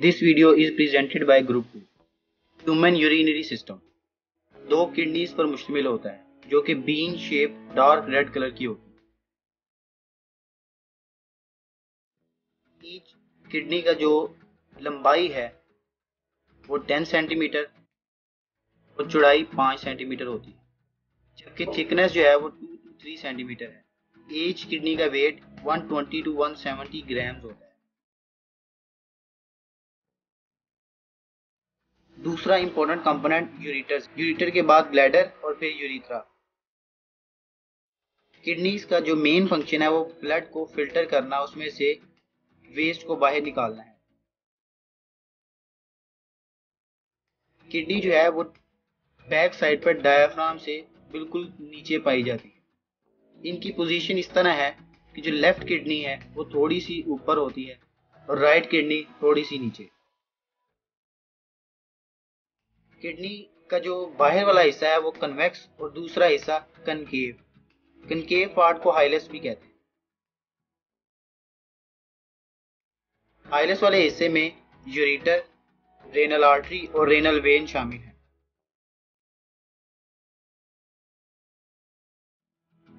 This video is presented by Group 2. Human urinary system 2 kidneys पर मुश्तमिल होता है जो कि bean shape dark red colour की होती है। ईच किडनी का जो लंबाई है वो 10 सेंटीमीटर और चौड़ाई 5 सेंटीमीटर होती है, जबकि थिकनेस जो है वो 2 to 3 सेंटीमीटर है। ईच किडनी का वेट 120 to 170 ग्राम्स होता है। दूसरा इंपॉर्टेंट कंपोनेंट यूरेटर के बाद ब्लैडर और फिर यूरिथ्रा। किडनीज का जो मेन फंक्शन है वो ब्लड को फिल्टर करना, उसमें से वेस्ट को बाहर निकालना है। किडनी जो है वो बैक साइड पर डायफ्राम से बिल्कुल नीचे पाई जाती है। इनकी पोजीशन इस तरह है कि जो लेफ्ट किडनी है वो थोड़ी सी ऊपर होती है और राइट किडनी थोड़ी सी नीचे। किडनी का जो बाहर वाला हिस्सा है वो कन्वेक्स और दूसरा हिस्सा कनकेव। कनकेव पार्ट को हाइलस भी कहते हैं। हाइलस वाले हिस्से में यूरेटर, रेनल आर्टरी और रेनल वेन शामिल हैं।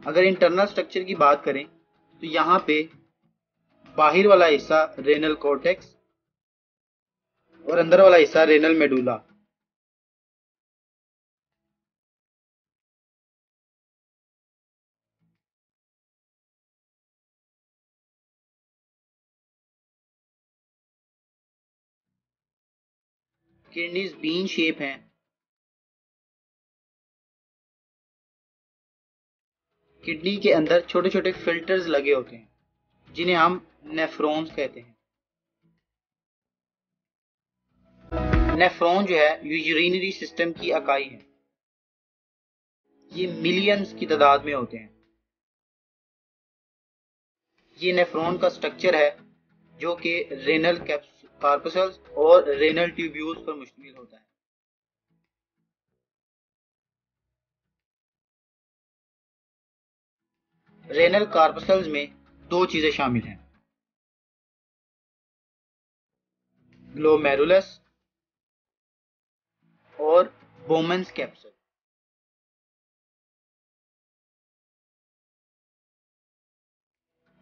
अगर इंटरनल स्ट्रक्चर की बात करें तो यहाँ पे बाहर वाला हिस्सा रेनल कॉर्टेक्स और अंदर वाला हिस्सा renal medulla. Kidneys bean shape हैं। किडनी के अंदर छोटे छोटे फिल्टर्स लगे होते हैं जिन्हें हम नेफ्रॉन्स कहते हैं। नेफ्रॉन जो है ये यूरिनरी सिस्टम की इकाई है। ये मिलियंस की तादाद में होते हैं। ये नेफ्रॉन का स्ट्रक्चर है जो कि रेनल कार्पसल्स और रेनल ट्यूब्यूल्स पर मुश्तमिल होता है। रेनल कार्पसल्स में 2 चीजें शामिल हैं, ग्लोमेरुलस और बोमेंस कैप्सूल।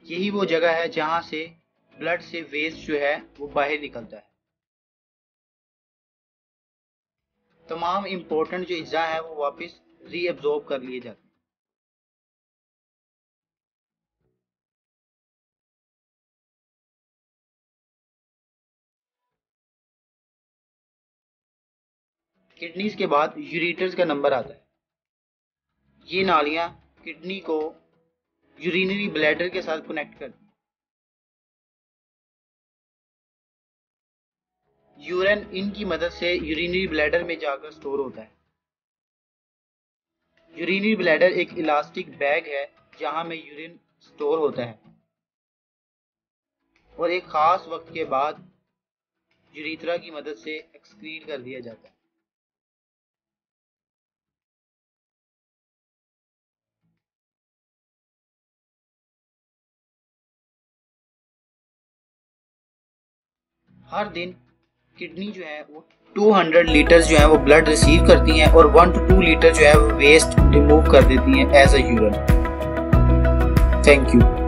यही वो जगह है जहां से ब्लड से वेस्ट जो है वो बाहर निकलता है। तमाम इंपॉर्टेंट जो अज्जा है वो वापस रीअब्जॉर्ब कर लिए जाते हैं। किडनीज के बाद यूरेटर्स का नंबर आता है। ये नालियां किडनी को यूरिनरी ब्लैडर के साथ कनेक्ट करती हैं। यूरिन इनकी मदद से यूरिनरी ब्लैडर में जाकर स्टोर होता है। यूरिनरी ब्लैडर एक इलास्टिक बैग है जहां में यूरिन स्टोर होता है और एक खास वक्त के बाद यूरिथ्रा की मदद से एक्सक्रीट कर दिया जाता है। हर दिन किडनी जो है वो 200 लीटर जो है वो ब्लड रिसीव करती हैं और 1 to 2 लीटर जो है वो वेस्ट रिमूव कर देती हैं as a urine. Thank you.